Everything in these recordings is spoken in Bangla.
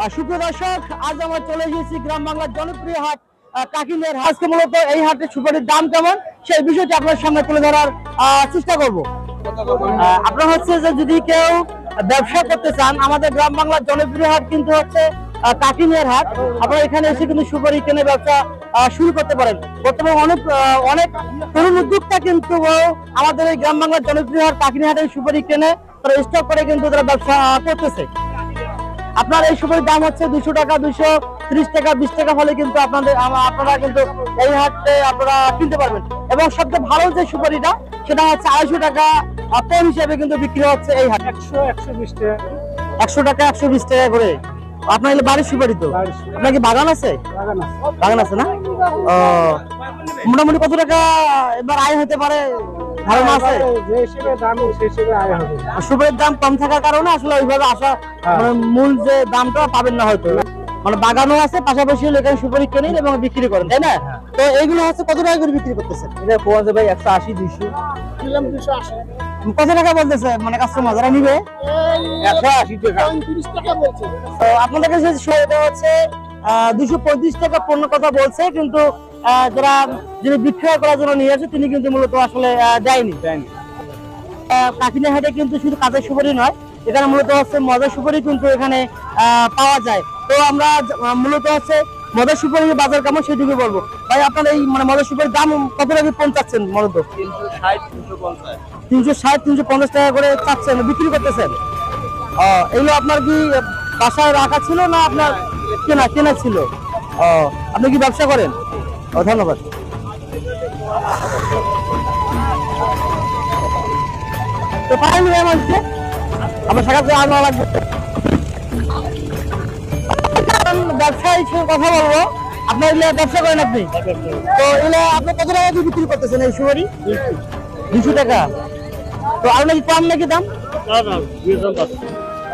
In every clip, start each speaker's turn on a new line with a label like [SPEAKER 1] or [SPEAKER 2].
[SPEAKER 1] সুপ্রিয় দর্শক, আজ আমরা চলে এসেছি গ্রাম বাংলার জনপ্রিয় হাট কাকিনের। আজকে মূলত এই হাটের সুপারির দাম কেমন সেই বিষয়টি আপনার সামনে তুলে ধরার চেষ্টা করব। আপনার হচ্ছে যে যদি কেউ ব্যবসা করতে চান, আমাদের গ্রাম বাংলার জনপ্রিয় হাট কিন্তু হচ্ছে কাকিনের হাট। আপনারা এখানে এসে কিন্তু সুপারি কিনে ব্যবসা শুরু করতে পারেন। বর্তমানে অনেক তরুণ উদ্যোক্তা কিন্তু আমাদের এই গ্রাম বাংলার জনপ্রিয় হাট কাকিনের হাটের সুপারি কিনে তারা স্টক করে কিন্তু তারা ব্যবসা করতেছে। আপনার এই সুপারির দাম হচ্ছে 200 টাকা, 230 টাকা, 20 টাকা হলে কিন্তু আপনারা কিন্তু এই হাটে আপনারা কিনতে পারবেন। এবং সবচেয়ে ভালো যে সুপারিটা সেটা হচ্ছে 250 টাকা পণ হিসেবে কিন্তু বিক্রি হচ্ছে এই হাটে।
[SPEAKER 2] 100-120 টাকা,
[SPEAKER 1] 100 টাকা 120 টাকা করে। আপনার এলে বাড়ির সুপারি তো? আপনার কি বাগান আছে? বাগান আছে না? ও, মোটামুটি কত টাকা এবার আয় হতে পারে ধারণা আছে?
[SPEAKER 2] যে হিসেবে দাম সেই হিসেবে আয় হবে।
[SPEAKER 1] সুপারির দাম কম থাকার কারণে আসলে ওইভাবে আসা মানে মূল যে দামটা পাবেন না হয়তো। মানে বাগানও আছে, পাশাপাশি এখানে সুপারি কেনেন এবং বিক্রি করেন, তাই না? তো এইগুলো হচ্ছে কত টাকা করে বিক্রি করতেছেন?
[SPEAKER 2] এটা পোয়াতে ভাই 180 200 কিলাম 280।
[SPEAKER 1] কত টাকা বলতেছে মানে কাস্টমার যারা নিবে?
[SPEAKER 2] 180 টাকা,
[SPEAKER 1] 30 টাকা বলছে। তো আপনাদের কাছে এটা হচ্ছে 235 টাকা পণ্য কথা বলছে, কিন্তু যারা যিনি বিক্রয় করার জন্য নিয়ে আসে তিনি কিন্তু মূলত আসলে দেয়নি। কাকিনের হাটে কিন্তু শুধু কাঁচা সুপারি নয়, এখানে মূলত হচ্ছে মজার সুপারি কিন্তু এখানে পাওয়া যায়। তো আমরা মূলত হচ্ছে মজার সুপারির বাজার কেমন সেটুকু বলবো। ভাই, আপনার এই মানে মজার সুপারির দাম কত টাকা পৌঁছাচ্ছেন? মূলত 360-350 টাকা করে চাচ্ছেন, বিক্রি করতেছেন। এগুলো আপনার কি বাসায় রাখা ছিল না আপনার কেনা ছিল? আপনি কি ব্যবসা করেন? ধন্যবাদ। তো পারেন আমার সাথে আনা লাগবে। ব্যবসায়ী কথা বলবো, আপনার এগুলো ব্যবসা করেন আপনি? তো এগুলো আপনি কত টাকা দিয়ে বিক্রি করতেছেন এই সুপারি? 200 টাকা। তো আর নাকি কম নাকি দাম?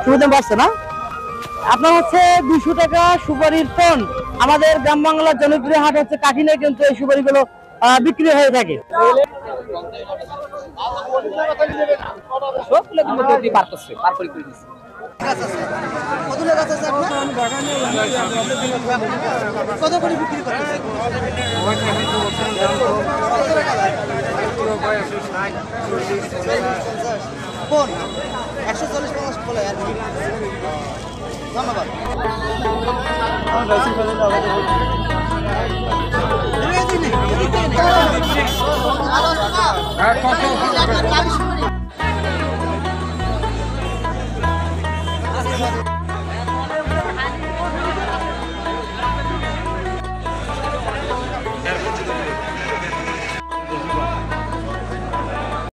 [SPEAKER 1] সুপারির দাম বাড়ছে না? আপনার হচ্ছে 200 টাকা সুপারির টন। আমাদের গ্রাম বাংলার জনপ্রিয় হাট হচ্ছে কাকিনে কিন্তু এই সুপারিগুলো বিক্রি হয়ে থাকে। কত করে বিক্রি করতেছেন? 140-50 বলে আর কি। ধন্যবাদ।